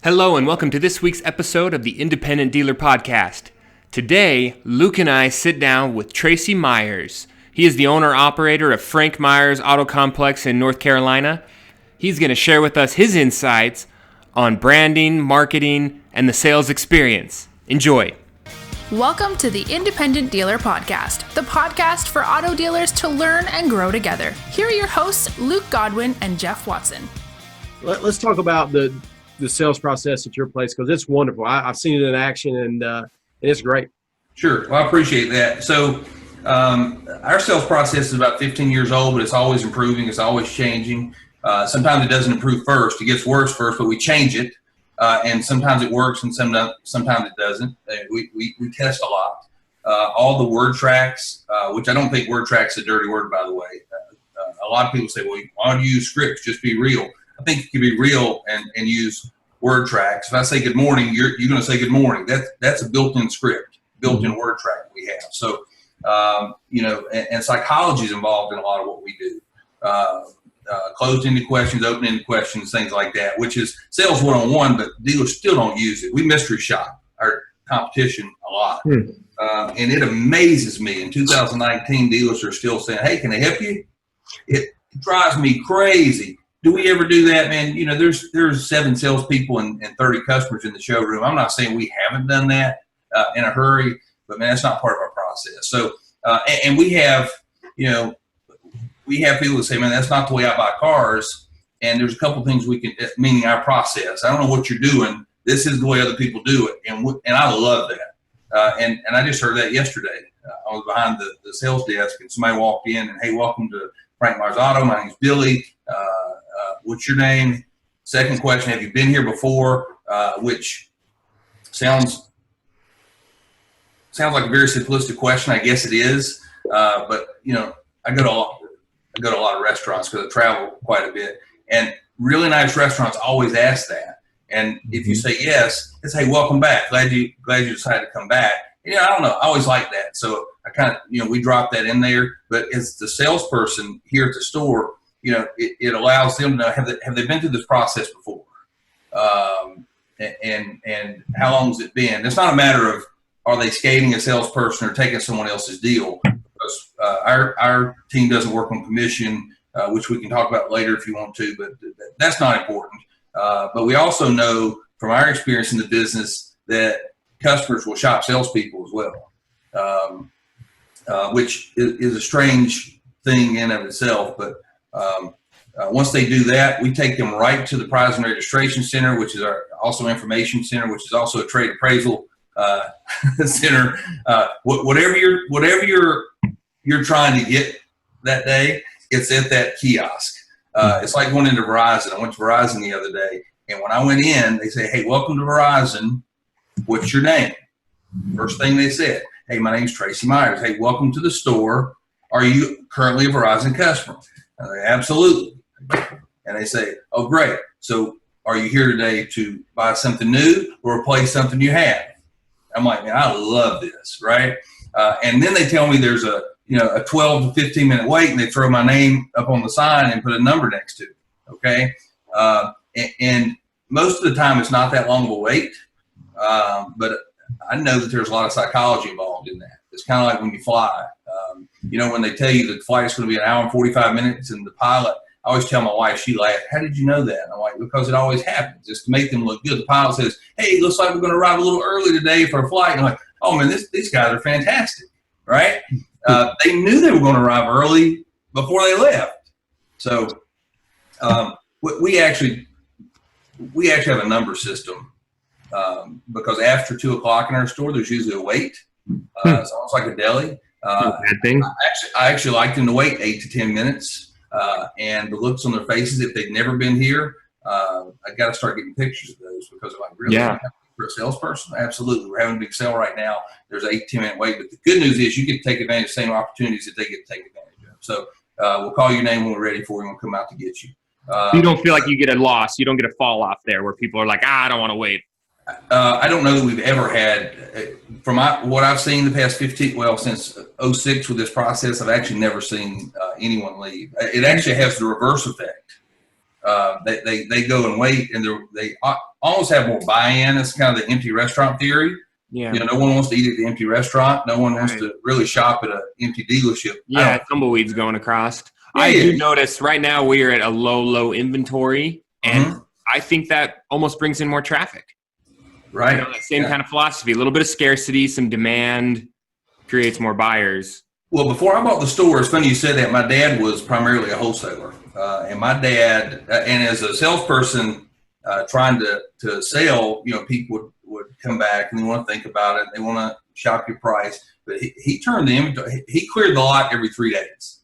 Hello and welcome to this week's episode of the Independent Dealer Podcast. Today, Luke and I sit down with Tracy Myers. He is the owner-operator of Frank Myers Auto Complex in North Carolina. He's going to share with us his insights on branding, marketing, and the sales experience. Enjoy. Welcome to the Independent Dealer Podcast, the podcast for auto dealers to learn and grow together. Here are your hosts, Luke Godwin and Jeff Watson. Let's talk about the sales process at your place, because it's wonderful. I've seen it in action, and it's great. Sure. Well, I appreciate that. So our sales process is about 15 years old, but it's always improving. It's always changing. Sometimes it doesn't improve first. It gets worse first, but we change it. And sometimes it works and sometimes it doesn't. We test a lot. All the word tracks, which I don't think word tracks is a dirty word, by the way. A lot of people say, well, why do you use scripts? Just be real. I think you can be real and use word tracks. If I say good morning, you're going to say good morning. That's a built-in script, built-in word track we have. So, and psychology is involved in a lot of what we do. Closed-ended questions, open-ended questions, things like that, which is sales one-on-one, but dealers still don't use it. We mystery shop our competition a lot. And it amazes me. In 2019, dealers are still saying, hey, can I help you? It drives me crazy. Do we ever do that, man? You know, there's 7 salespeople and 30 customers in the showroom. I'm not saying we haven't done that in a hurry, but man, that's not part of our process. So, and we have people that say, man, that's not the way I buy cars. And there's a couple things we can, meaning our process. I don't know what you're doing. This is the way other people do it. And I love that. And I just heard that yesterday. I was behind the sales desk and somebody walked in and, hey, welcome to Frank Myers Auto. My name's Billy. What's your name? Second question, have you been here before? Which sounds like a very simplistic question. I guess it is. But I go to a lot of restaurants because I travel quite a bit, and really nice restaurants always ask that. And if you say yes, it's, hey, welcome back. Glad you decided to come back. And, I don't know. I always like that. So I kind of, we drop that in there. But as the salesperson here at the store, it allows them to know, have they been through this process before? And how long has it been? It's not a matter of, are they skating a salesperson or taking someone else's deal? Because our team doesn't work on commission, which we can talk about later if you want to, but that's not important. But we also know from our experience in the business that customers will shop salespeople as well, which is a strange thing in of itself. But once they do that, we take them right to the Prize and Registration Center, which is our also information center, which is also a trade appraisal center. Whatever you're trying to get that day, it's at that kiosk. It's like going into Verizon. I went to Verizon the other day, and when I went in, they say, hey, welcome to Verizon. What's your name? First thing they said, hey, my name's Tracy Myers. Hey, welcome to the store. Are you currently a Verizon customer? And I say, absolutely. And they say, oh, great. So are you here today to buy something new or replace something you have? I'm like, man, I love this, right? And then they tell me there's a 12 to 15 minute wait, and they throw my name up on the sign and put a number next to it, okay? And most of the time it's not that long of a wait, but I know that there's a lot of psychology involved in that. It's kind of like when you fly. When they tell you the flight's going to be an hour and 45 minutes and the pilot, I always tell my wife, she laughed, how did you know that? And I'm like, because it always happens, just to make them look good. The pilot says, hey, it looks like we're going to arrive a little early today for a flight. And I'm like, oh, man, these guys are fantastic, right? They knew they were going to arrive early before they left. So we actually have a number system because after 2 o'clock in our store, there's usually a wait. It's almost like a deli. Bad thing. I actually like them to wait 8 to 10 minutes. And the looks on their faces, if they've never been here, I got to start getting pictures of those because I'm like, really? Yeah. For a salesperson? Absolutely. We're having a big sale right now. There's an 8 to 10 minute wait. But the good news is you get to take advantage of the same opportunities that they get to take advantage of. So we'll call your name when we're ready for you and we'll come out to get you. You don't feel like you get a loss. You don't get a fall off there where people are like, I don't want to wait. I don't know that we've ever had, from what I've seen the past since 06 with this process, I've actually never seen anyone leave. It actually has the reverse effect. They go and wait, and they almost have more buy-in. It's kind of the empty restaurant theory. Yeah. No one wants to eat at the empty restaurant. No one wants to really shop at an empty dealership. Yeah, tumbleweeds going across. Yeah, I do notice right now we are at a low inventory, and I think that almost brings in more traffic. Right. That same kind of philosophy. A little bit of scarcity, some demand creates more buyers. Well, before I bought the store, it's funny you said that. My dad was primarily a wholesaler. And my dad, and as a salesperson trying to sell, people would come back and they want to think about it. They want to shop your price. But he turned the inventory. He cleared the lot every 3 days.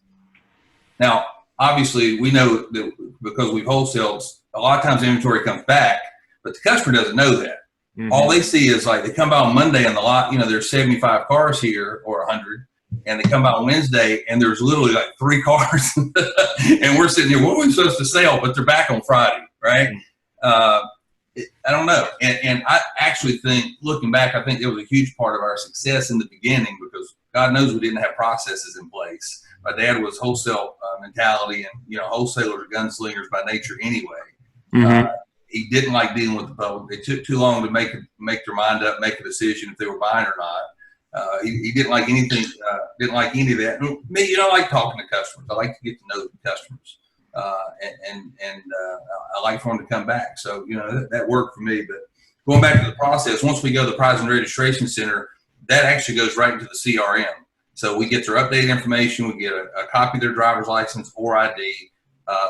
Now, obviously, we know that because we've wholesaled, a lot of times inventory comes back, but the customer doesn't know that. Mm-hmm. All they see is like they come by on Monday and the lot, there's 75 cars here or 100, and they come by on Wednesday and there's literally like 3 cars, and we're sitting here, what are we supposed to sell? But they're back on Friday, right? I don't know. And I actually think, looking back, I think it was a huge part of our success in the beginning because God knows we didn't have processes in place. My dad was wholesale mentality, and wholesalers are gunslingers by nature anyway. Mm-hmm. He didn't like dealing with the public. It took too long to make their mind up, make a decision if they were buying or not. He didn't like anything. Didn't like any of that. Me, I like talking to customers. I like to get to know the customers, and I like for them to come back. So that worked for me. But going back to the process, once we go to the Prize and Registration Center, that actually goes right into the CRM. So we get their updated information. We get a copy of their driver's license or ID.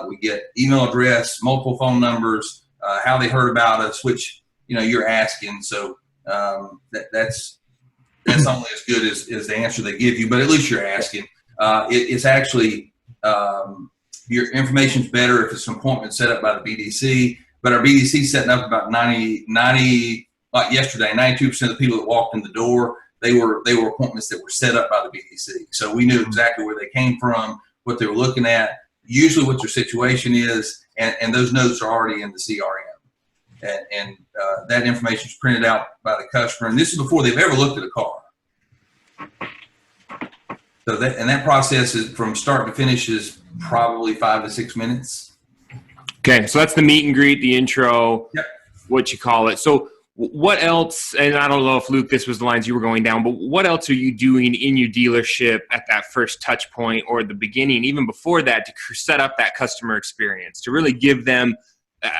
We get email address, multiple phone numbers, how they heard about us, which you're asking. So that's only as good as the answer they give you, but at least you're asking. It's actually your information's better if it's an appointment set up by the BDC. But our BDC setting up about 90 like yesterday, 92% of the people that walked in the door, they were appointments that were set up by the BDC. So we knew exactly where they came from, what they were looking at, usually what their situation is, and those notes are already in the CRM. And that information is printed out by the customer. And this is before they've ever looked at a car. So that process is from start to finish is probably 5 to 6 minutes. Okay, so that's the meet and greet, the intro, yep. What you call it. So what else, and I don't know if, Luke, this was the lines you were going down, but what else are you doing in your dealership at that first touch point or the beginning, even before that, to set up that customer experience, to really give them,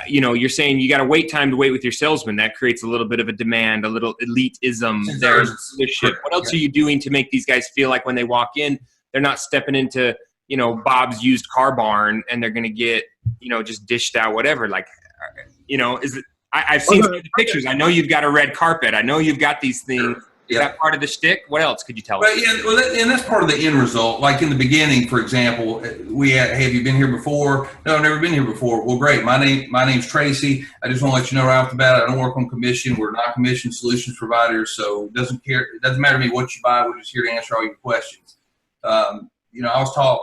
you're saying you got to wait with your salesman. That creates a little bit of a demand, a little elitism there in the dealership. What else are you doing to make these guys feel like when they walk in, they're not stepping into, Bob's used car barn and they're going to get, just dished out whatever. Like, is it, I've seen some of the pictures. I know you've got a red carpet. I know you've got these things. Is that part of the shtick? What else could you tell us? And that's part of the end result. Like in the beginning, for example, have you been here before? No, I've never been here before. Well, great. My name's Tracy. I just want to let you know right off the bat, I don't work on commission. We're not commission solutions providers, so it doesn't matter to me what you buy. We're just here to answer all your questions. I was taught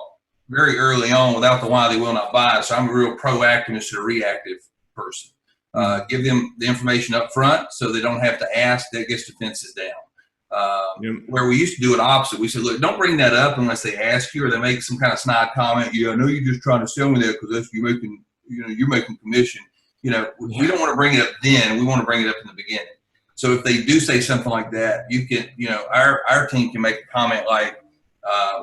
very early on, without the why they will not buy. So I'm a real proactive instead of reactive person. Give them the information up front so they don't have to ask. That gets defenses down. Where we used to do it opposite. We said, look, don't bring that up unless they ask you or they make some kind of snide comment. I know you're just trying to sell me that because you're making commission. We don't want to bring it up then. We want to bring it up in the beginning. So if they do say something like that, you can, our team can make a comment like,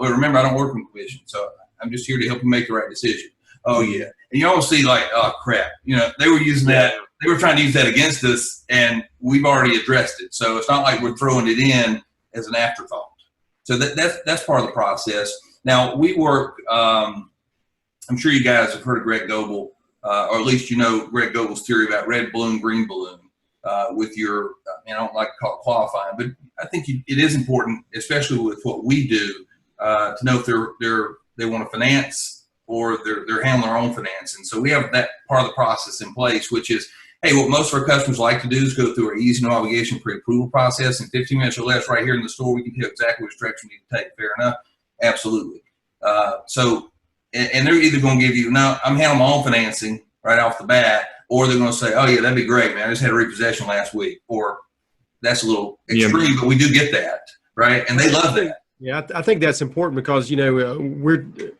well, remember, I don't work on commission, so I'm just here to help you make the right decision. Oh, yeah. And you always see like, oh, crap. They were using that. They were trying to use that against us, and we've already addressed it. So it's not like we're throwing it in as an afterthought. So that's part of the process. Now, we work, I'm sure you guys have heard of Greg Goebel, or at least Greg Goebel's theory about red balloon, green balloon with your, I don't like to call it qualifying, but I think it is important, especially with what we do, to know if they want to finance or they're handling their own finance. And so we have that part of the process in place, which is, hey, what most of our customers like to do is go through our easy, no obligation pre-approval process. In 15 minutes or less, right here in the store, we can tell exactly which direction we need to take. Fair enough? Absolutely. And they're either going to give you, no, I'm handling my own financing right off the bat, or they're going to say, oh, yeah, that'd be great, man. I just had a repossession last week. Or that's a little extreme, but we do get that, right? And they love that. Yeah, I think that's important because,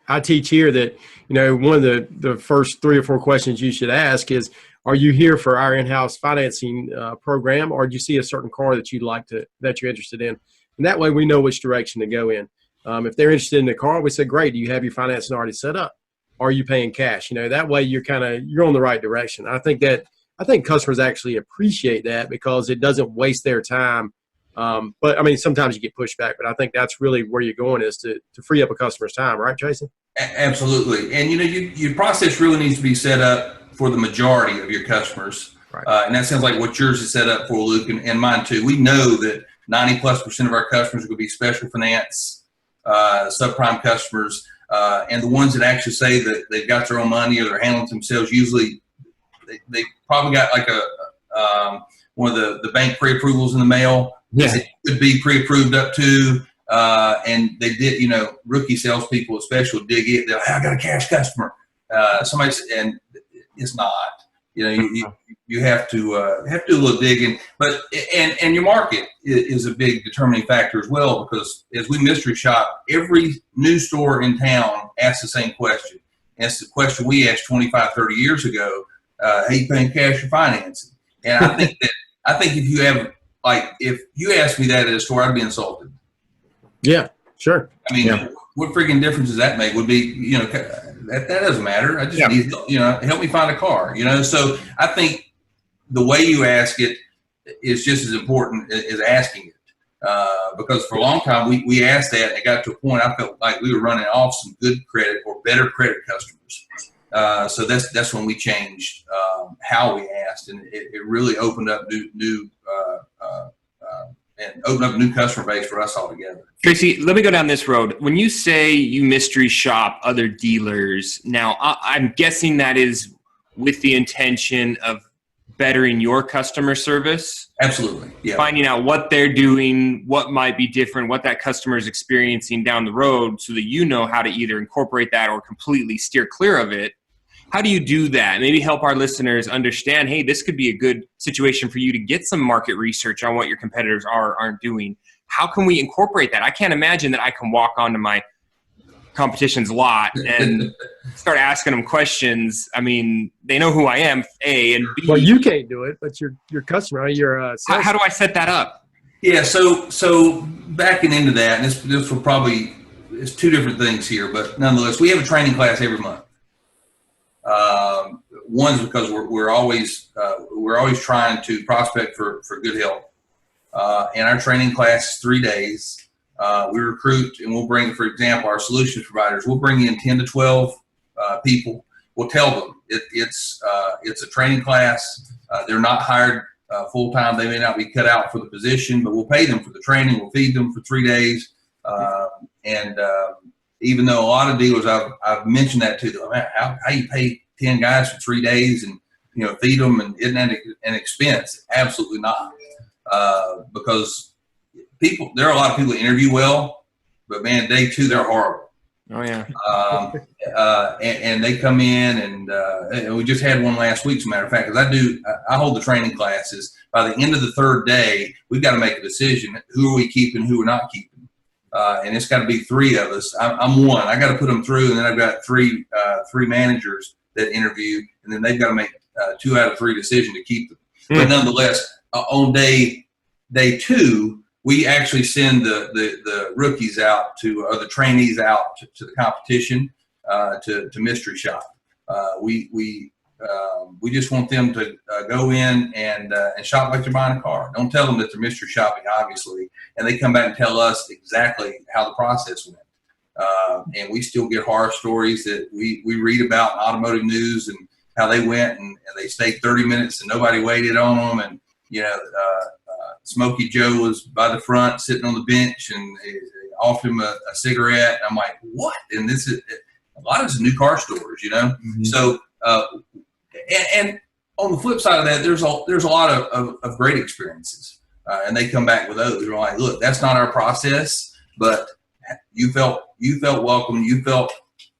I teach here that, one of the first 3 or 4 questions you should ask is, are you here for our in-house financing program, or do you see a certain car that that you're interested in? And that way we know which direction to go in. If they're interested in the car, we say, great, do you have your financing already set up? Or are you paying cash? That way you're on the right direction. I think customers actually appreciate that because it doesn't waste their time. But I mean, sometimes you get pushback, but I think that's really where you're going, is to free up a customer's time, right, Tracy? Absolutely. And your process really needs to be set up for the majority of your customers. Right. And that sounds like what yours is set up for, Luke, and mine too. We know that 90+% of our customers are going to be special finance, subprime customers, and the ones that actually say that they've got their own money or they're handling it themselves, usually they probably got like one of the bank pre-approvals in the mail. Yeah. It could be pre-approved up to, and they did, rookie salespeople especially dig it. They're like, I got a cash customer. And it's not. You have to do a little digging, but and your market is a big determining factor as well, because as we mystery shop, every new store in town asks the same question. And it's the question we asked 25, 30 years ago: hey, you paying cash or financing? And I think if you asked me that at a store, I'd be insulted. Yeah, sure. I mean, what freaking difference does that make? Would be, that doesn't matter. I just need, help me find a car, So I think the way you ask it is just as important as asking it. Because for a long time we asked that, and it got to a point I felt like we were running off some good credit or better credit customers. So that's when we changed how we asked, and it really opened up new and open up a new customer base for us altogether. Tracy, let me go down this road. When you say you mystery shop other dealers, now I'm guessing that is with the intention of bettering your customer service. Absolutely. Yeah. Finding out what they're doing, what might be different, what that customer is experiencing down the road, so that you know how to either incorporate that or completely steer clear of it. How do you do that? Maybe help our listeners understand, hey, this could be a good situation for you to get some market research on what your competitors aren't doing. How can we incorporate that? I can't imagine that I can walk onto my competition's lot and start asking them questions. I mean, they know who I am, A, and B. Well, you can't do it, but your customer, your how do I set that up? Yeah, so backing into that, and this will probably, it's two different things here, but nonetheless, we have a training class every month. One's because we're always trying to prospect for good health, and our training class is 3 days. We recruit, and we'll bring, for example, our solutions providers. We'll bring in 10 to 12 people. We'll tell them it's a training class. They're not hired full time. They may not be cut out for the position, but we'll pay them for the training. We'll feed them for 3 days, and even though a lot of dealers, I've mentioned that to them, how you pay 10 guys for 3 days and feed them, and isn't that an expense? Absolutely not, because there are a lot of people that interview well, but man, day 2 they're horrible. Oh yeah. And they come in, and we just had one last week, as a matter of fact, because I hold the training classes. By the end of the 3rd day, we've got to make a decision: who are we keeping, who we're not keeping. And it's got to be 3 of us. I'm one. I got to put them through, and then I've got three managers that interview, and then they've got to make 2 out of 3 decisions to keep them. But nonetheless, on day 2, we actually send the rookies out or the trainees out to the competition to mystery shop. We just want them to go in and shop like they're buying a car. Don't tell them that they're mystery shopping, obviously, and they come back and tell us exactly how the process went. And we still get horror stories that we read about in automotive news, and how they went and they stayed 30 minutes and nobody waited on them. And, Smokey Joe was by the front sitting on the bench, and they offered him a cigarette. And I'm like, what? And this is a lot of it's new car stores, Mm-hmm. So, and on the flip side of that, there's a lot of great experiences, and they come back with those. They're like, look, that's not our process, but you felt welcome. You felt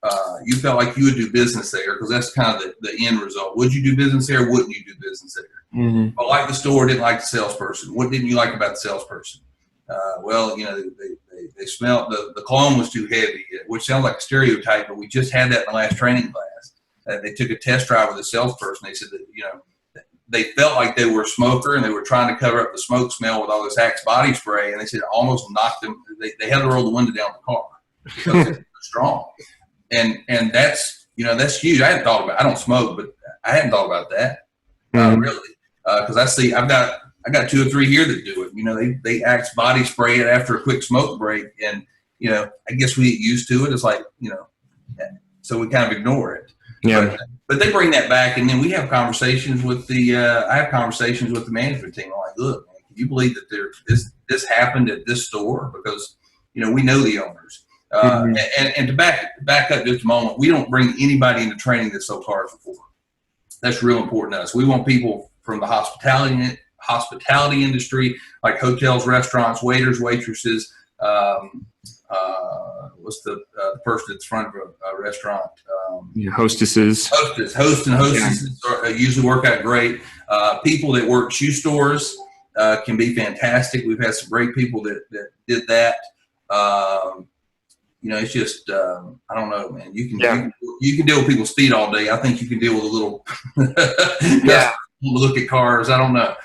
like you would do business there, because that's kind of the end result. Would you do business there? Or wouldn't you do business there? Mm-hmm. I like the store, didn't like the salesperson. What didn't you like about the salesperson? They smelled the cologne was too heavy, which sounds like a stereotype, but we just had that in the last training class. They took a test drive with a salesperson. They said that they felt like they were a smoker and they were trying to cover up the smoke smell with all this Axe body spray. And they said it almost knocked them. They had to roll the window down the car because it was strong. And that's, that's huge. I don't smoke, but I hadn't thought about that really. Cause I've got 2 or 3 here that do it. They Axe body spray it after a quick smoke break. And, I guess we get used to it. It's like, so we kind of ignore it. Yeah. But they bring that back, and then we have conversations with I have conversations with the management team. I'm like, look, man, can you believe that this happened at this store? Because, we know the owners. And to back up just a moment, we don't bring anybody into training that sold cars before. That's real important to us. We want people from the hospitality industry, like hotels, restaurants, waiters, waitresses. What's the person at the front of a restaurant? Hostesses. Hosts and hostesses usually work out great. People that work shoe stores can be fantastic. We've had some great people that did that. It's just I don't know, man. You can deal with people's feet all day. I think you can deal with a little look at cars. I don't know.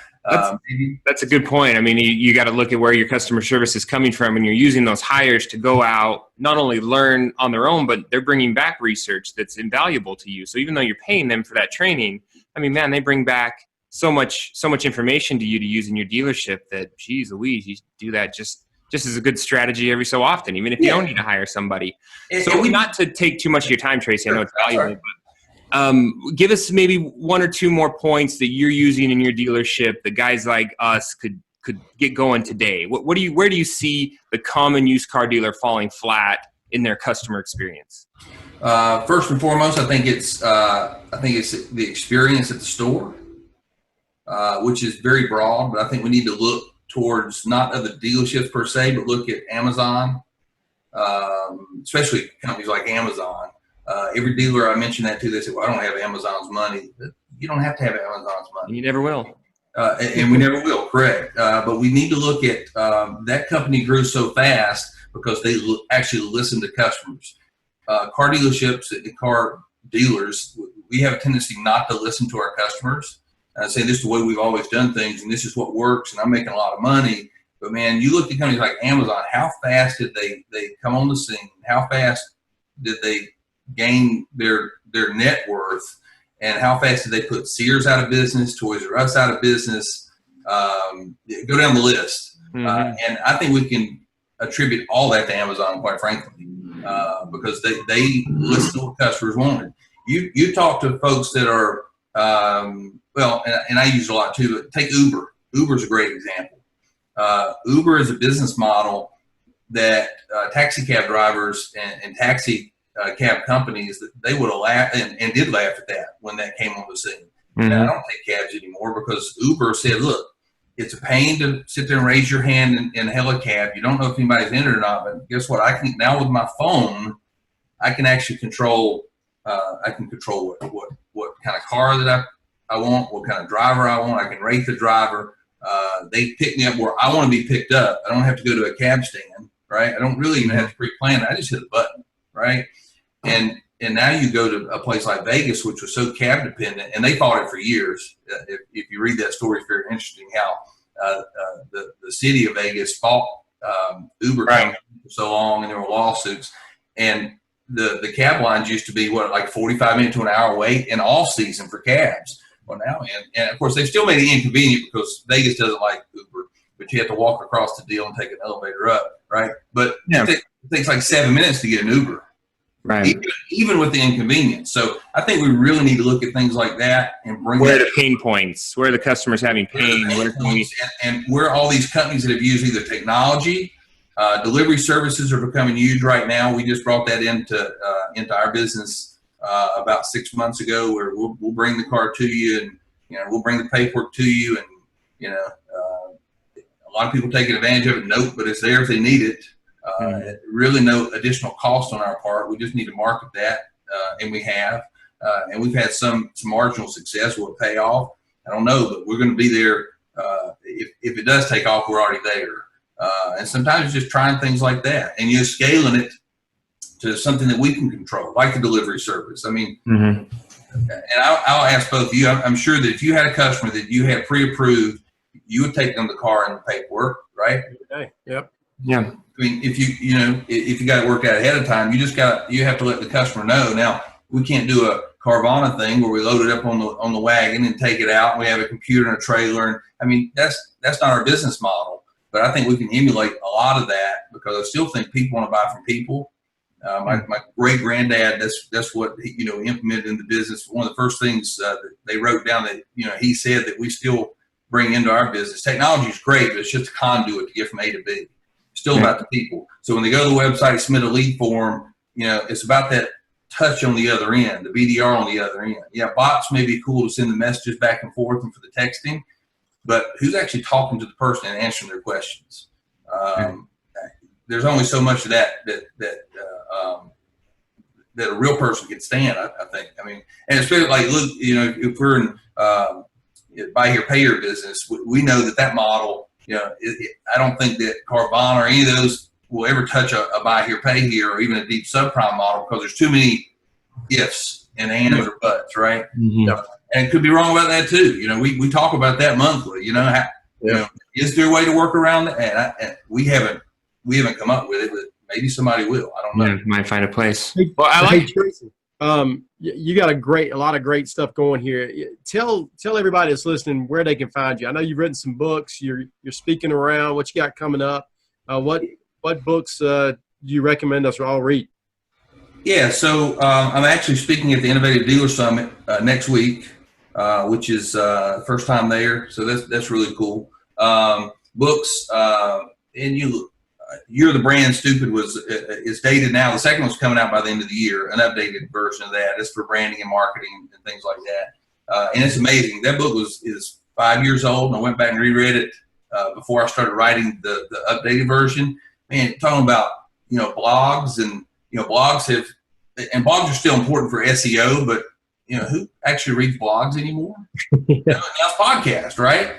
That's a good point. I mean, you got to look at where your customer service is coming from, and you're using those hires to go out, not only learn on their own, but they're bringing back research that's invaluable to you. So even though you're paying them for that training, I mean, man, they bring back so much information to you to use in your dealership that, geez Louise, you do that just as a good strategy every so often, even if you don't need to hire somebody. So not to take too much of your time, Tracy, I know it's valuable, but give us maybe 1 or 2 more points that you're using in your dealership that guys like us could get going today. Where do you see the common used car dealer falling flat in their customer experience? First and foremost, I think it's the experience at the store, which is very broad. But I think we need to look towards not other dealerships per se, but look at Amazon, especially companies like Amazon. Every dealer I mention that to, they say, well, I don't have Amazon's money. You don't have to have Amazon's money. You never will. And we never will, correct. But we need to look at that company grew so fast because they actually listened to customers. Car dealerships and car dealers, we have a tendency not to listen to our customers. Say this is the way we've always done things, and this is what works, and I'm making a lot of money. But, man, you look at companies like Amazon, how fast did they come on the scene? How fast did they gain their net worth, and how fast did they put Sears out of business, Toys R Us out of business, go down the list. And I think we can attribute all that to Amazon, quite frankly, because they listen to what customers wanted. You talk to folks that are, and I use a lot too, but take Uber. Uber's a great example. Uber is a business model that taxi cab drivers and taxi cab companies, that they would have laughed and did laugh at that when that came on the scene. Now, I don't take cabs anymore because Uber said, look, it's a pain to sit there and raise your hand and hail a cab. You don't know if anybody's in it or not, but guess what? I can now with my phone, I can actually control. I can control what kind of car that I want, what kind of driver I want. I can rate the driver. They pick me up where I want to be picked up. I don't have to go to a cab stand, right? I don't really even have to pre-plan it. I just hit a button, right? And now you go to a place like Vegas, which was so cab dependent, and they fought it for years. If you read that story, it's very interesting how the city of Vegas fought Uber for so long, and there were lawsuits. And the cab lines used to be like 45 minutes to an hour wait in off season for cabs. Well, now, and of course, they've still made it inconvenient because Vegas doesn't like Uber, but you have to walk across the deal and take an elevator up, right? But it takes like 7 minutes to get an Uber. Right. Even with the inconvenience. So I think we really need to look at things like that and bring where are the pain points, where are the customers having pain, and where all these companies that have used either technology, delivery services are becoming huge right now. We just brought that into our business about 6 months ago, where we'll bring the car to you, and we'll bring the paperwork to you, and a lot of people taking advantage of it. Nope, but it's there if they need it. Really no additional cost on our part. We just need to market that, and we have. And we've had some marginal success. Will it pay off? I don't know, but we're going to be there. If it does take off, we're already there. And sometimes it's just trying things like that, and scaling it to something that we can control, like the delivery service. I mean, I'll ask both of you. I'm sure that if you had a customer that you had pre-approved, you would take them the car and the paperwork, right? Okay. Yep. Yeah. I mean, if you got it worked out ahead of time, you have to let the customer know. Now, we can't do a Carvana thing where we load it up on the wagon and take it out, and we have a computer and a trailer. And I mean, that's not our business model. But I think we can emulate a lot of that, because I still think people want to buy from people. My great granddad, that's what he implemented in the business. One of the first things that they wrote down that he said that we still bring into our business. Technology is great, but it's just a conduit to get from A to B. Still about the people. So when they go to the website, submit a lead form, it's about that touch on the other end, the BDR on the other end. Yeah, bots may be cool to send the messages back and forth and for the texting, but who's actually talking to the person and answering their questions? There's only so much of that a real person can stand, I think. I mean, and especially like, look, if we're in buy here, pay your business, we know that model, I don't think that Carvana or any of those will ever touch a buy here, pay here, or even a deep subprime model, because there's too many ifs and ands or buts, right? Mm-hmm. And could be wrong about that too. We talk about that monthly. Is there a way to work around that? And we haven't come up with it, but maybe somebody will. I don't know. Yeah, might find a place. Well, I like Tracy. You got a lot of great stuff going here. Tell everybody that's listening where they can find you. I know you've written some books. You're speaking around. What you got coming up? What books do you recommend us all read? Yeah, so I'm actually speaking at the Innovative Dealer Summit next week, which is first time there. So that's really cool. Books, and You're the Brand Stupid is dated now. The second one's coming out by the end of the year, an updated version of that. It's for branding and marketing and things like that. And it's amazing. That book is 5 years old, and I went back and reread it before I started writing the updated version. Man, talking about blogs, and blogs are still important for SEO, but who actually reads blogs anymore? Now it's podcast, right?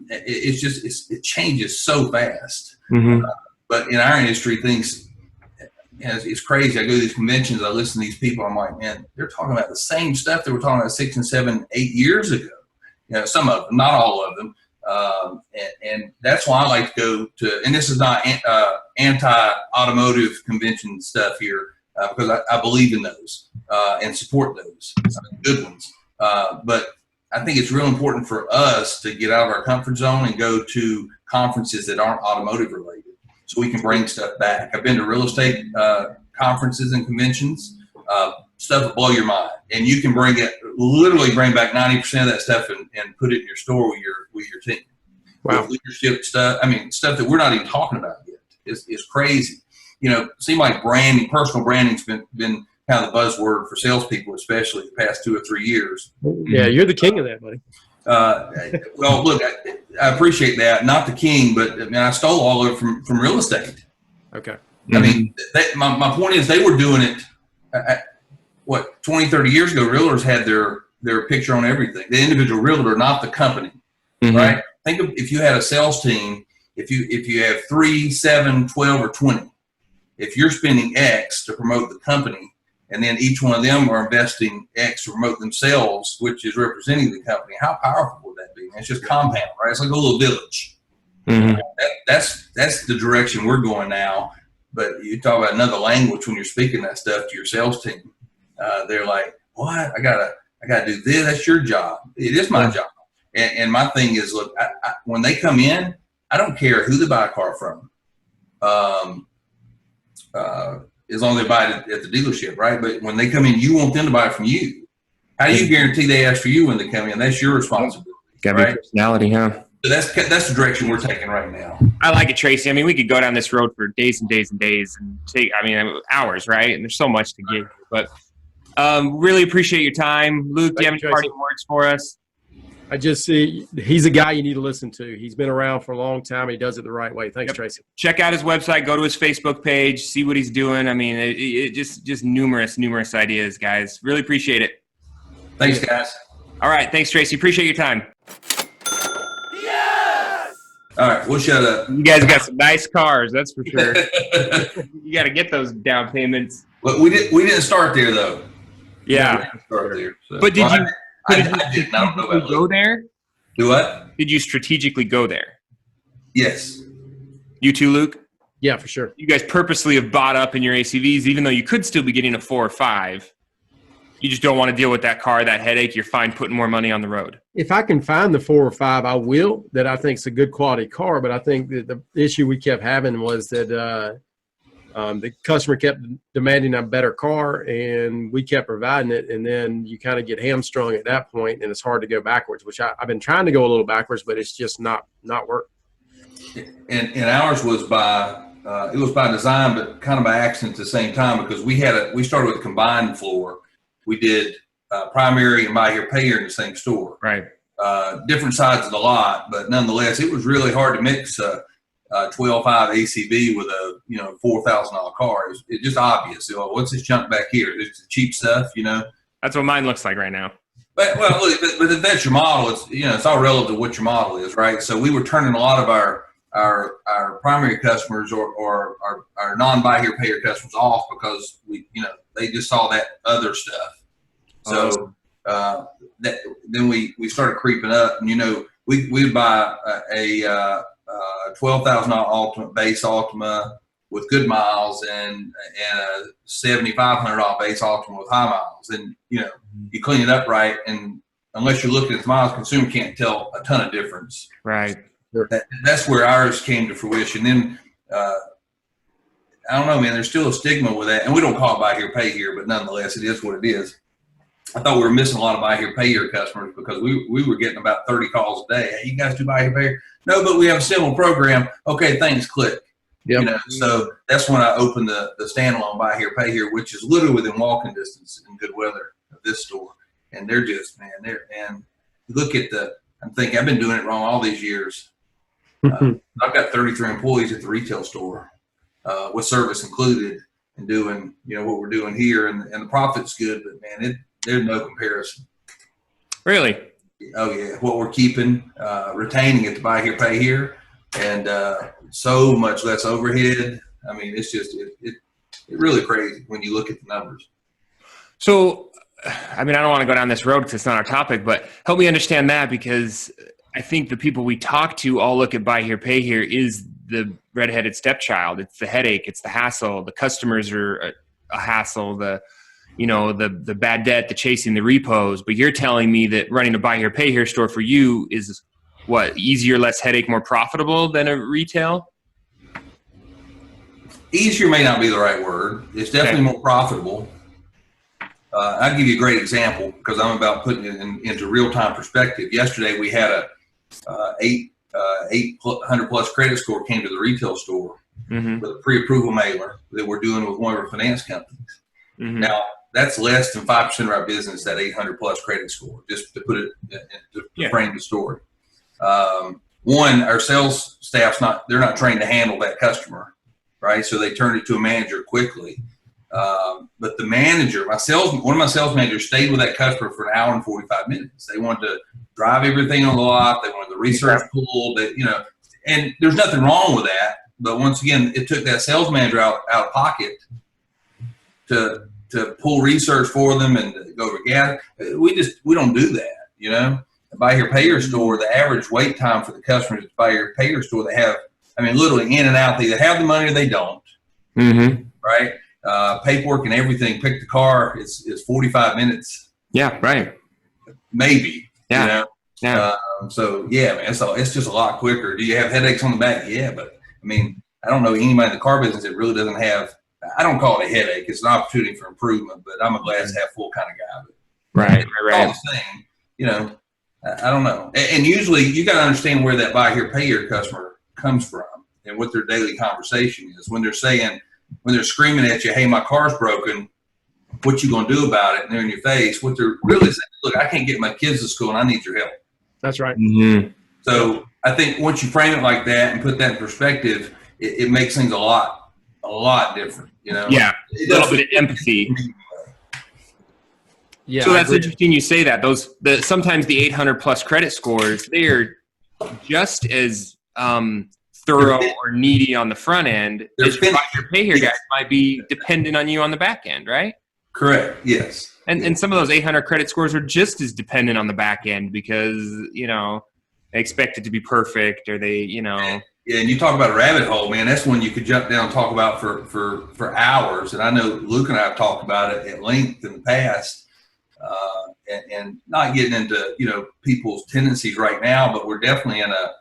It changes so fast. Mm-hmm. But in our industry, things it's crazy. I go to these conventions, I listen to these people, I'm like, man, they're talking about the same stuff they were talking about 6 and 7, 8 years ago. Some of them, not all of them. And that's why I like to go to, and this is not anti-automotive convention stuff here, because I believe in those and support those good ones. But I think it's real important for us to get out of our comfort zone and go to conferences that aren't automotive related, so we can bring stuff back. I've been to real estate conferences and conventions, stuff will blow your mind, and you can literally bring back 90% of that stuff and put it in your store with your team. Wow. With leadership stuff, I mean, stuff that we're not even talking about yet. It's crazy. Seem like branding, personal branding's been kind of the buzzword for salespeople, especially the past 2 or 3 years. Yeah, you're the king of that, buddy. Well, look, I appreciate that. Not the king, but I stole all of it from real estate. Okay. I mean, my point is they were doing it, 20, 30 years ago, realtors had their picture on everything. The individual realtor, not the company, right? Think of if you had a sales team, if you have 3, 7, 12, or 20, if you're spending X to promote the company, and then each one of them are investing X to promote themselves, which is representing the company, how powerful would that be? It's just compound, right? It's like a little village. Mm-hmm. That's the direction we're going now. But you talk about another language when you're speaking that stuff to your sales team. They're like, "What? I gotta do this. That's your job. It is my job." And my thing is, look, when they come in, I don't care who they buy a car from. As long as they buy it at the dealership, right? But when they come in, you want them to buy it from you. How do you guarantee they ask for you when they come in? That's your responsibility. Got to be personality, huh? So that's the direction we're taking right now. I like it, Tracy. I mean, we could go down this road for days and days and days and take, hours, right? And there's so much to get. But really appreciate your time. Luke, do you have any parting words for us? I just see he's a guy you need to listen to. He's been around for a long time. And he does it the right way. Thanks, Tracy. Check out his website. Go to his Facebook page. See what he's doing. I mean, it just numerous ideas, guys. Really appreciate it. Thanks, guys. All right. Thanks, Tracy. Appreciate your time. Yes! All right. We'll shut up. You guys got some nice cars. That's for sure. You got to get those down payments. But we didn't start there, though. Yeah. Start there. So, But did you I didn't. I don't know about go there? Do what? Did you strategically go there? Yes. You too, Luke? Yeah, for sure. You guys purposely have bought up in your ACVs, even though you could still be getting a 4 or 5. You just don't want to deal with that car, that headache. You're fine putting more money on the road. If I can find the 4 or 5, I will. That I think is a good quality car. But I think that the issue we kept having was that the customer kept demanding a better car, and we kept providing it. And then you kind of get hamstrung at that point, and it's hard to go backwards. Which I've been trying to go a little backwards, but it's just not working. And ours was by it was by design, but kind of by accident at the same time, because we started with a combined floor. We did primary and buy here, pay here in the same store. Right. Different sides of the lot, but nonetheless, it was really hard to mix a 12.5 ACV with a $4,000 car. It's just obvious. What's this junk back here? It's cheap stuff, That's what mine looks like right now. But look, but if that's your model, it's all relative to what your model is, right? So we were turning a lot of our primary customers or our non-buy here, pay here customers off because they just saw that other stuff. So then we started creeping up, and we would buy a $12,000 Ultimate base Ultima with good miles and a $7,500 base Ultima with high miles, and you clean it up right, and unless you're looking at the miles, consumer can't tell a ton of difference. Right. That's where ours came to fruition. Then I don't know, man. There's still a stigma with that, and we don't call it buy here, pay here, but nonetheless, it is what it is. I thought we were missing a lot of buy here, pay here customers because we were getting about 30 calls a day. Hey, you guys do buy here, pay here? No, but we have a similar program. Okay, thanks, click. Yep. So that's when I opened the standalone buy here, pay here, which is literally within walking distance in good weather of this store. And they're just, man, and look at I'm thinking I've been doing it wrong all these years. I've got 33 employees at the retail store with service included and doing, what we're doing here, and the profit's good, but man, there's no comparison. Really? Oh yeah, what we're keeping, retaining it to buy here, pay here, and so much less overhead. I mean, it's just it really crazy when you look at the numbers. So, I mean, I don't want to go down this road because it's not our topic, but help me understand that, because I think the people we talk to all look at buy here, pay here is the redheaded stepchild. It's the headache. It's the hassle. The customers are a hassle. The bad debt, the chasing the repos. But you're telling me that running a buy here, pay here store for you is what, easier, less headache, more profitable than a retail? Easier may not be the right word. It's definitely more profitable. I'll give you a great example because I'm about putting it into real-time perspective. Yesterday we had a 800 plus credit score came to the retail store with a pre-approval mailer that we're doing with one of our finance companies. Now that's less than 5% of our business, that 800 plus credit score, just to put it to frame the story. One, our sales staff's they're not trained to handle that customer, right? So they turned it to a manager quickly. But the manager, one of my sales managers stayed with that customer for an hour and 45 minutes. They wanted to drive everything on the lot. They wanted the research pool, and there's nothing wrong with that. But once again, it took that sales manager out of pocket to pull research for them and to go to gas. We don't do that, The buy here, pay here store, the average wait time for the customers at the buy here, pay here store, they have, literally in and out, they either have the money or they don't, right? Paperwork and everything, pick the car, is 45 minutes. Yeah, right. Maybe. Yeah. So yeah, man, it's just a lot quicker. Do you have headaches on the back? Yeah, but I don't know anybody in the car business that really doesn't have. I don't call it a headache. It's an opportunity for improvement, but I'm a glass half full kind of guy. But right. All the same, I don't know. And usually you got to understand where that buy here, pay here customer comes from and what their daily conversation is. When they're screaming at you, hey, my car's broken, what you going to do about it? And they're in your face. What they're really saying, look, I can't get my kids to school and I need your help. That's right. So I think once you frame it like that and put that in perspective, it makes things a lot different, Yeah, a little bit of empathy. Yeah. So that's interesting you say that. Sometimes the 800 plus credit scores, they are just as thorough or needy on the front end as your buy here, pay here guys might be dependent on you on the back end, right? Correct. Yes. And some of those 800 credit scores are just as dependent on the back end because, they expect it to be perfect or they, Yeah, and you talk about a rabbit hole, man. That's one you could jump down and talk about for hours. And I know Luke and I have talked about it at length in the past, and not getting into people's tendencies right now, but we're definitely in a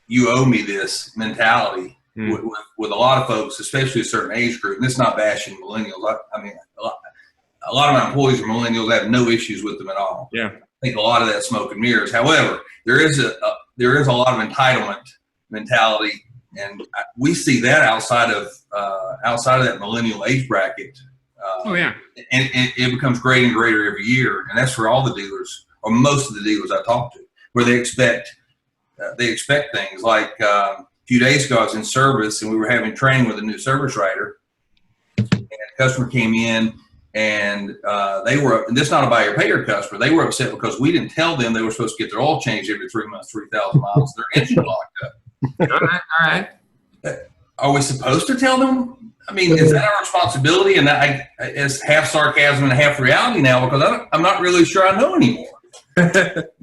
you owe me this mentality with a lot of folks, especially a certain age group. And it's not bashing millennials. I mean, a lot of my employees are millennials. I have no issues with them at all. Yeah. I think a lot of that smoke and mirrors. However, there is a lot of entitlement mentality, and we see that outside of that millennial age bracket. And it becomes greater and greater every year, and that's for all the dealers or most of the dealers I talk to, where they expect things like a few days ago I was in service and we were having training with a new service writer, and a customer came in. And they were, and this is not a buyer payer customer, they were upset because we didn't tell them they were supposed to get their oil changed every 3 months, 3,000 miles. Their engine locked up. All right. Are we supposed to tell them? I mean, is that our responsibility? And it's half sarcasm and half reality now because I'm not really sure I know anymore. But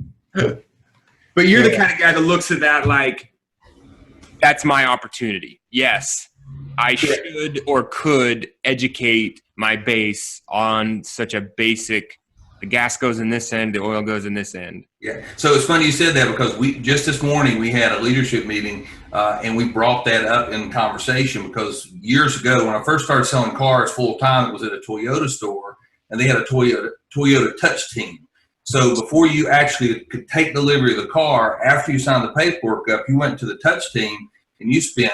you're the kind of guy that looks at that like, that's my opportunity. Yes, I should or could educate my base on such a basic, the gas goes in this end, the oil goes in this end. Yeah. So it's funny you said that because just this morning we had a leadership meeting and we brought that up in conversation because years ago when I first started selling cars full time, it was at a Toyota store and they had a Toyota touch team. So before you actually could take delivery of the car, after you signed the paperwork up, you went to the touch team and you spent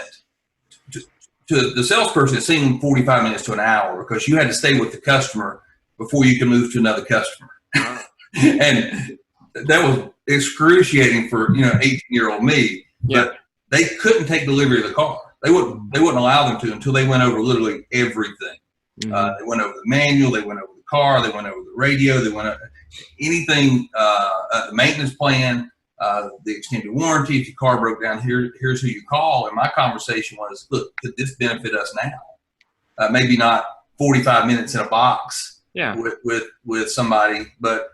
to the salesperson, it seemed 45 minutes to an hour because you had to stay with the customer before you could move to another customer. And that was excruciating for 18-year-old me. Yeah. But they couldn't take delivery of the car. They wouldn't allow them to until they went over literally everything. Mm-hmm. They went over the manual, they went over the car, they went over the radio, they went over anything, the maintenance plan. The extended warranty, if your car broke down, here's who you call. And my conversation was, look, could this benefit us now? Maybe not 45 minutes in a box with somebody, but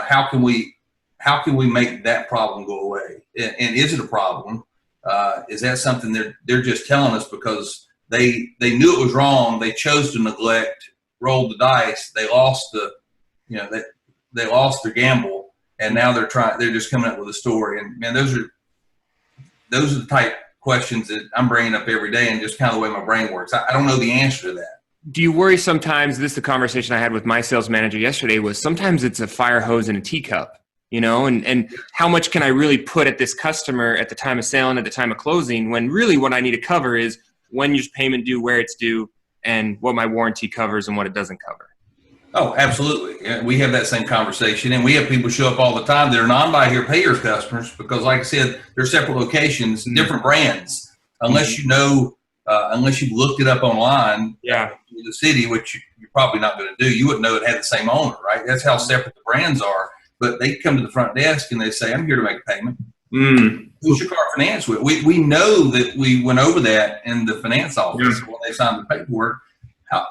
how can we make that problem go away? And is it a problem? Is that something they're just telling us because they knew it was wrong, they chose to neglect, rolled the dice, they lost they lost their gamble. And now they're just coming up with a story. And man, those are the type questions that I'm bringing up every day and just kind of the way my brain works. I don't know the answer to that. Do you worry sometimes, this is the conversation I had with my sales manager yesterday, was sometimes it's a fire hose in a teacup, and how much can I really put at this customer at the time of sale and at the time of closing when really what I need to cover is when your payment due, where it's due, and what my warranty covers and what it doesn't cover. Oh, absolutely. Yeah, we have that same conversation, and we have people show up all the time that are non-buy here payers customers because, like I said, they're separate locations, different brands. Unless unless you've looked it up online, in the city, which you're probably not going to do, you wouldn't know it had the same owner, right? That's how separate the brands are. But they come to the front desk and they say, "I'm here to make a payment. Who's your car financed with?" We know that we went over that in the finance office when they signed the paperwork.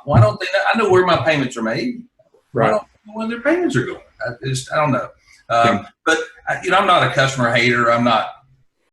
Why don't they know? I know where my payments are made. Right. I don't know when their payments are going. I don't know. But I'm not a customer hater. I'm not